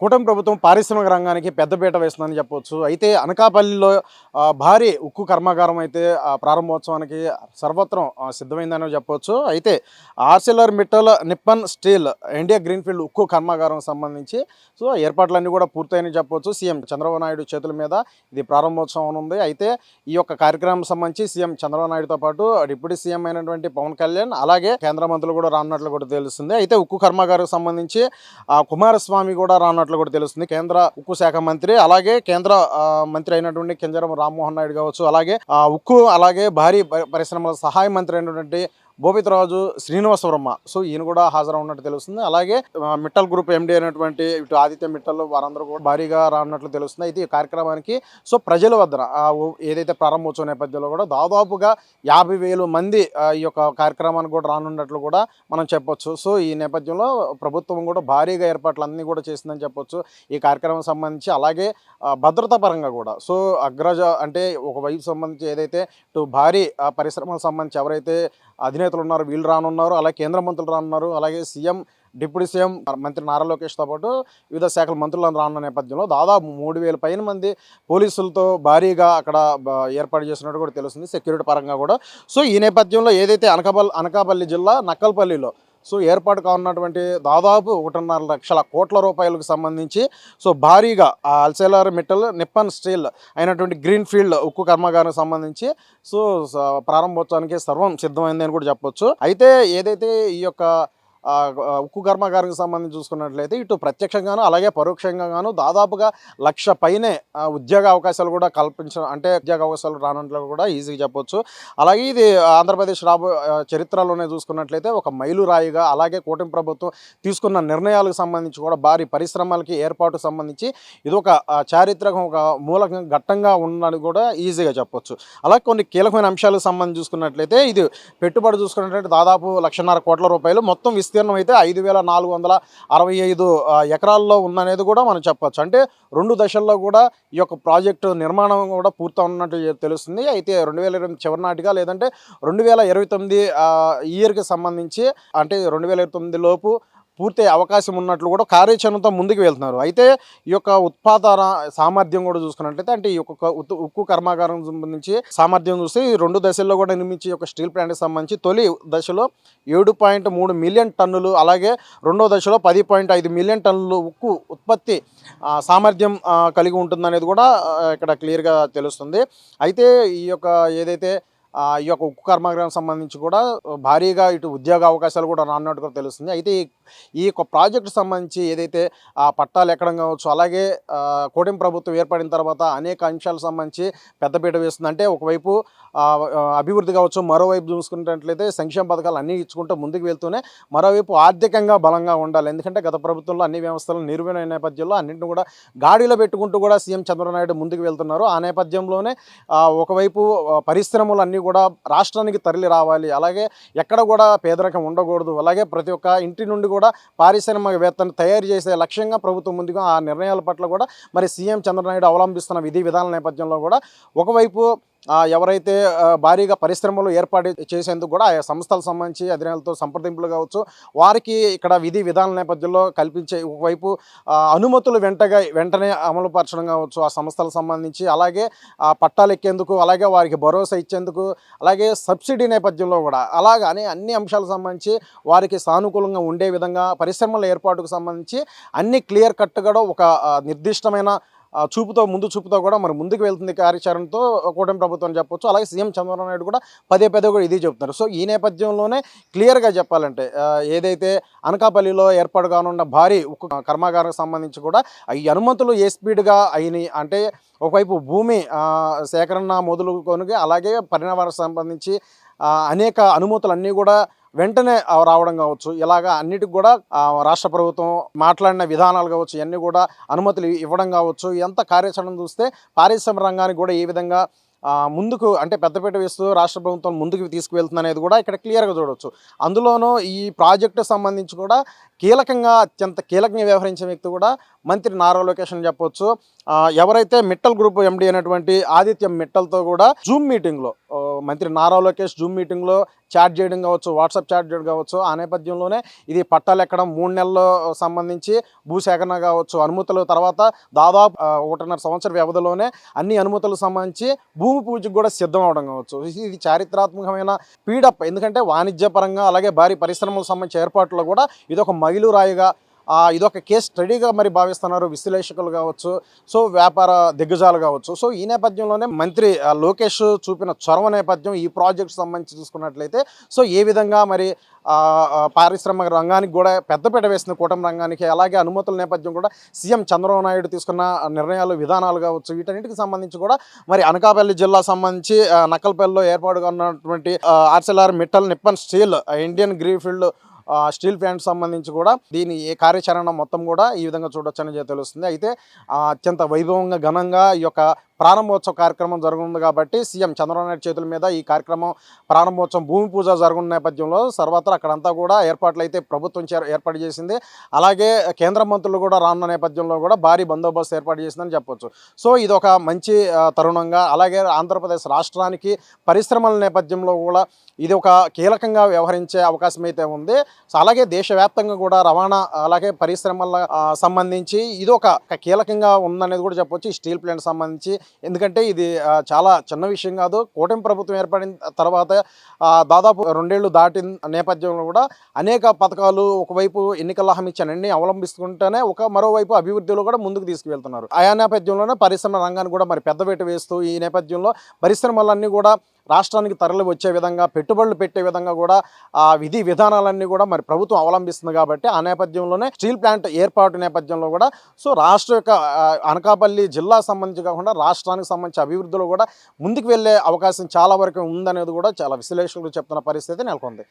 కూటమి ప్రభుత్వం పారిశ్రామిక రంగానికి పెద్దపీట వేస్తుందని చెప్పొచ్చు. అయితే అనకాపల్లిలో భారీ ఉక్కు కర్మాగారం అయితే ప్రారంభోత్సవానికి సర్వత్రం సిద్ధమైందని చెప్పొచ్చు. అయితే Arcelor Mittal Nippon steel India greenfield ఉక్కు కర్మాగారం సంబంధించి ఏర్పాట్లన్నీ కూడా పూర్తయినాయని చెప్పొచ్చు. సీఎం చంద్రబాబు నాయుడు చేతుల మీద ఇది ప్రారంభోత్సవం ఉంది. అయితే ఈ యొక్క కార్యక్రమం సంబంధించి సీఎం చంద్రబాబు నాయుడుతో పాటు డిప్యూటీ సీఎం అయినటువంటి పవన్ కళ్యాణ్, అలాగే కేంద్ర మంత్రులు కూడా రానున్నట్లు కూడా తెలుస్తుంది. అయితే ఉక్కు కర్మాగారం సంబంధించి కుమారస్వామి కూడా రానున్నట్లు కూడా తెలుస్తుంది. కేంద్ర ఉక్కు శాఖ మంత్రి, అలాగే కేంద్ర మంత్రి అయినటువంటి కింజరం రామ్మోహన్ నాయుడు కావచ్చు, అలాగే ఉక్కు అలాగే భారీ పరిశ్రమల సహాయ మంత్రి అయినటువంటి బోపితరాజు శ్రీనివాసవర్మ ఈయన కూడా హాజరవున్నట్టు తెలుస్తుంది. అలాగే మిట్టల్ గ్రూప్ ఎండి అయినటువంటి ఇటు ఆదిత్య మిట్టల్ వారందరూ కూడా భారీగా రానున్నట్లు తెలుస్తుంది. అయితే ఈ కార్యక్రమానికి ప్రజల వద్ద ఏదైతే ప్రారంభోత్సవ నేపథ్యంలో కూడా దాదాపుగా 50,000 మంది ఈ యొక్క కార్యక్రమానికి కూడా రానున్నట్లు కూడా మనం చెప్పొచ్చు. ఈ నేపథ్యంలో ప్రభుత్వం కూడా భారీగా ఏర్పాట్లన్నీ కూడా చేసిందని చెప్పొచ్చు ఈ కార్యక్రమం సంబంధించి. అలాగే భద్రతా పరంగా కూడా అగ్రజ అంటే ఒకవైపు సంబంధించి ఏదైతే ఇటు భారీ పరిశ్రమలకు సంబంధించి ఎవరైతే అధినేతలు ఉన్నారు వీళ్ళు రానున్నారు, అలాగే కేంద్ర మంత్రులు రానున్నారు, అలాగే సీఎం, డిప్యూటీ సీఎం మంత్రి నారా లోకేష్తో పాటు వివిధ శాఖల మంత్రులను రానున్న నేపథ్యంలో దాదాపు 3,000 పైన మంది పోలీసులతో భారీగా అక్కడ ఏర్పాటు చేసినట్టు కూడా తెలుస్తుంది సెక్యూరిటీ పరంగా కూడా. ఈ నేపథ్యంలో ఏదైతే అనకాపల్లి జిల్లా నక్కల్పల్లిలో ఏర్పాటు కానున్నటువంటి దాదాపు 1.5 లక్షల కోట్ల రూపాయలకు సంబంధించి భారీగా ఆర్సిలర్ మిట్టల్ నిప్పన్ స్టీల్ అయినటువంటి గ్రీన్‌ఫీల్డ్ ఉక్కు కర్మాగారం సంబంధించి ప్రారంభోత్సవానికి సర్వం సిద్ధమైంది అని కూడా చెప్పొచ్చు. అయితే ఏదైతే ఈ యొక్క ఉక్కు కర్మాగారానికి సంబంధించి చూసుకున్నట్లయితే ఇటు ప్రత్యక్షంగాను అలాగే పరోక్షంగాను దాదాపుగా 1,00,000 పైనే ఉద్యోగ అవకాశాలు కూడా అంటే ఉద్యోగ అవకాశాలు రానున్నట్లు కూడా ఈజీగా చెప్పొచ్చు. అలాగే ఇది ఆంధ్రప్రదేశ్ చరిత్రలోనే చూసుకున్నట్లయితే ఒక మైలురాయిగా, అలాగే కూటమి ప్రభుత్వం తీసుకున్న నిర్ణయాలకు సంబంధించి కూడా భారీ పరిశ్రమలకి ఏర్పాటు సంబంధించి ఇది ఒక చారిత్రకం, ఒక మూలకం ఘట్టంగా ఉన్నది కూడా ఈజీగా చెప్పొచ్చు. అలాగే కొన్ని కీలకమైన అంశాలకు సంబంధించి చూసుకున్నట్లయితే ఇది పెట్టుబడి చూసుకున్నట్లయితే దాదాపు 1,50,000 కోట్ల రూపాయలు, మొత్తం విస్తీర్ణం అయితే 5,465 ఎకరాల్లో ఉందనేది కూడా మనం చెప్పొచ్చు. అంటే 2 దశల్లో కూడా ఈ యొక్క ప్రాజెక్టు నిర్మాణం కూడా పూర్తవున్నట్టు తెలుస్తుంది. అయితే 2028 చివరి నాటిగా లేదంటే 2029 ఇయర్కి సంబంధించి అంటే 2029 లోపు పూర్తి అవకాశం ఉన్నట్లు కూడా కార్యాచరణతో ముందుకు వెళ్తున్నారు. అయితే ఈ యొక్క ఉత్పాదన సామర్థ్యం కూడా చూసుకున్నట్లయితే అంటే ఈ యొక్క ఉక్కు కర్మాగారం సంబంధించి సామర్థ్యం చూస్తే 2 దశల్లో కూడా నిర్మించి ఒక స్టీల్ ప్లాంట్కి సంబంధించి తొలి దశలో 7.3 మిలియన్ టన్నులు, అలాగే రెండో దశలో 10.5 మిలియన్ టన్నులు ఉక్కు ఉత్పత్తి సామర్థ్యం కలిగి ఉంటుందనేది కూడా ఇక్కడ క్లియర్గా తెలుస్తుంది. అయితే ఈ యొక్క ఏదైతే ఈ యొక్క ఉక్కు కర్మాగారానికి సంబంధించి కూడా భారీగా ఇటు ఉద్యోగ అవకాశాలు కూడా రానున్నట్టుగా తెలుస్తుంది. అయితే ఈ యొక్క ప్రాజెక్టు సంబంధించి ఏదైతే పట్టాలు ఎక్కడం కావచ్చు, అలాగే కూటమి ప్రభుత్వం ఏర్పడిన తర్వాత అనేక అంశాలకు సంబంధించి పెద్దపీట వేస్తుంది. అంటే ఒకవైపు అభివృద్ధి కావచ్చు, మరోవైపు చూసుకున్నట్లయితే సంక్షేమ పథకాలు అన్నీ ఇచ్చుకుంటూ ముందుకు వెళ్తూనే మరోవైపు ఆర్థికంగా బలంగా ఉండాలి. ఎందుకంటే గత ప్రభుత్వంలో అన్ని వ్యవస్థలు నిర్వీణ నేపథ్యంలో అన్నింటిని కూడా గాడిలో పెట్టుకుంటూ కూడా సీఎం చంద్రబాబు నాయుడు ముందుకు వెళ్తున్నారు. ఆ నేపథ్యంలోనే ఒకవైపు పరిశ్రమలు అన్నీ కూడా రాష్ట్రానికి తరలి రావాలి, అలాగే ఎక్కడ కూడా పేదరికం ఉండకూడదు, అలాగే ప్రతి ఒక్క ఇంటి నుండి కూడా పారిశ్రామికవేత్తను తయారు చేసే లక్ష్యంగా ప్రభుత్వం ముందుగా ఆ నిర్ణయాల పట్ల కూడా మరి సీఎం చంద్రబాబు నాయుడు అవలంబిస్తున్న విధి విధానాల నేపథ్యంలో కూడా ఒకవైపు ఎవరైతే భారీగా పరిశ్రమలు ఏర్పాటు చేసేందుకు కూడా ఆయా సంస్థలకు సంబంధించి అధినేతలతో సంప్రదింపులు కావచ్చు, వారికి ఇక్కడ విధి విధానాల నేపథ్యంలో కల్పించే ఒకవైపు అనుమతులు వెంటనే అమలు పరచడం కావచ్చు ఆ సంస్థలకు సంబంధించి, అలాగే పట్టాలు ఎక్కేందుకు, అలాగే వారికి భరోసా ఇచ్చేందుకు, అలాగే సబ్సిడీ నేపథ్యంలో కూడా అలాగని అన్ని అంశాలకు సంబంధించి వారికి సానుకూలంగా ఉండే విధంగా పరిశ్రమల ఏర్పాటుకు సంబంధించి అన్ని క్లియర్ కట్గా ఒక నిర్దిష్టమైన ముందు చూపుతో కూడా మరి ముందుకు వెళ్తుంది కార్యాచరణతో కూటమి ప్రభుత్వం చెప్పొచ్చు. అలాగే సీఎం చంద్రబాబు నాయుడు కూడా పదే కూడా ఇది చెప్తున్నారు. ఈ నేపథ్యంలోనే క్లియర్గా చెప్పాలంటే ఏదైతే అనకాపల్లిలో ఏర్పాటు కానున్న భారీ ఉక్కు కర్మాగారానికి సంబంధించి కూడా ఈ అనుమతులు ఏ స్పీడ్గా అయినాయి అంటే ఒకవైపు భూమి సేకరణ మొదలుకొని అలాగే పరిణామాలకు సంబంధించి అనేక అనుమతులన్నీ కూడా వెంటనే రావడం కావచ్చు, ఇలాగా అన్నిటికి కూడా రాష్ట్ర ప్రభుత్వం మాట్లాడిన విధానాలు కావచ్చు, ఇవన్నీ కూడా అనుమతులు ఇవ్వడం కావచ్చు, ఎంత కార్యాచరణ చూస్తే పారిశ్రామిక రంగానికి కూడా ఏ విధంగా ముందుకు అంటే పెద్దపీట వేస్తూ రాష్ట్ర ప్రభుత్వం ముందుకు తీసుకువెళ్తుంది అనేది కూడా ఇక్కడ క్లియర్గా చూడవచ్చు. అందులోనూ ఈ ప్రాజెక్టు సంబంధించి కూడా అత్యంత కీలకంగా వ్యవహరించే వ్యక్తి కూడా మంత్రి నారా లోకేష్ అని చెప్పొచ్చు. ఎవరైతే మిట్టల్ గ్రూప్ ఎండి అయినటువంటి ఆదిత్య మిట్టల్తో కూడా జూమ్ మీటింగ్లో మంత్రి నారా లోకేష్ జూమ్ మీటింగ్లో చాట్ చేయడం కావచ్చు, వాట్సాప్ చాట్ చేయడం కావచ్చు, ఆ నేపథ్యంలోనే ఇది పట్టాలు ఎక్కడం 3 నెలలు సంబంధించి భూసేకరణ కావచ్చు, అనుమతుల తర్వాత దాదాపు 1.5 సంవత్సర వ్యవధిలోనే అన్ని అనుమతులకు సంబంధించి భూమి పూజకు కూడా సిద్ధం అవడం కావచ్చు. ఇది చారిత్రాత్మకమైన పీడప్. ఎందుకంటే వాణిజ్యపరంగా అలాగే భారీ పరిశ్రమలకు సంబంధించిన ఏర్పాట్లో కూడా ఇదొక మైలురాయిగా, ఇదొక కేస్ స్టడీగా మరి భావిస్తున్నారు విశ్లేషకులు కావచ్చు, సో వ్యాపార దిగ్గజాలు కావచ్చు. సో ఈ నేపథ్యంలోనే మంత్రి లోకేష్ చూపిన చొరవ నేపథ్యం ఈ ప్రాజెక్ట్ సంబంధించి చూసుకున్నట్లయితే సో ఏ విధంగా మరి పారిశ్రామిక రంగానికి కూడా పెద్దపీట వేసిన కూటమి రంగానికి, అలాగే అనుమతుల నేపథ్యం కూడా సీఎం చంద్రబాబు నాయుడు తీసుకున్న నిర్ణయాలు, విధానాలు కావచ్చు, వీటన్నిటికి సంబంధించి కూడా మరి అనకాపల్లి జిల్లా సంబంధించి నక్కలపల్లిలో ఏర్పాటుగా ఉన్నటువంటి ఆర్సెల్ఆర్ Mittal Nippon steel Indian greenfield steel plant సంబంధించి కూడా దీని ఏ కార్యాచరణ మొత్తం కూడా ఈ విధంగా చూడొచ్చని తెలుస్తుంది. అయితే అత్యంత వైభవంగా ఘనంగా ఈ యొక్క ప్రారంభోత్సవ కార్యక్రమం జరగనుంది కాబట్టి సీఎం చంద్రబాబు నాయుడు చేతుల మీద ఈ కార్యక్రమం ప్రారంభోత్సవం భూమి పూజ జరుగుతున్న నేపథ్యంలో సర్వత్రా అక్కడంతా కూడా ఏర్పాట్లు అయితే ప్రభుత్వం ఏర్పాటు చేసింది. అలాగే కేంద్ర మంత్రులు కూడా రానున్న నేపథ్యంలో కూడా భారీ బందోబస్తు ఏర్పాటు చేసిందని చెప్పొచ్చు. సో ఇది ఒక మంచి తరుణంగా, అలాగే ఆంధ్రప్రదేశ్ రాష్ట్రానికి పరిశ్రమల నేపథ్యంలో కూడా ఇది ఒక కీలకంగా వ్యవహరించే అవకాశం అయితే ఉంది. సో అలాగే దేశవ్యాప్తంగా కూడా రవాణా అలాగే పరిశ్రమల సంబంధించి ఇది ఒక కీలకంగా ఉందనేది కూడా చెప్పొచ్చు ఈ స్టీల్ ప్లాంట్ సంబంధించి. ఎందుకంటే ఇది చాలా చిన్న విషయం కాదు. కూటమి ప్రభుత్వం ఏర్పడిన తర్వాత దాదాపు 2 ఏళ్ళు దాటిన నేపథ్యంలో కూడా అనేక పథకాలు, ఒకవైపు ఎన్నికల హామీ ఇచ్చానని అవలంబిస్తుంటేనే మరోవైపు అభివృద్ధిలో కూడా ముందుకు తీసుకువెళ్తున్నారు. ఆయా నేపథ్యంలోనే పరిశ్రమ రంగాన్ని కూడా మరి పెద్దపీట వేస్తూ ఈ నేపథ్యంలో పరిశ్రమలన్నీ కూడా రాష్ట్రానికి తరలి వచ్చే విధంగా, పెట్టుబడులు పెట్టే విధంగా కూడా విధి విధానాలన్నీ కూడా మరి ప్రభుత్వం అవలంబిస్తుంది. కాబట్టి ఆ నేపథ్యంలోనే స్టీల్ ప్లాంట్ ఏర్పాటు నేపథ్యంలో కూడా సో రాష్ట్ర యొక్క అనకాపల్లి జిల్లా సంబంధించి కాకుండా రాష్ట్రానికి సంబంధించి అభివృద్ధిలో కూడా ముందుకు వెళ్ళే అవకాశం చాలా వరకు ఉందనేది కూడా చాలా విశ్లేషకులు చెప్తున్న పరిస్థితి నెలకొంది.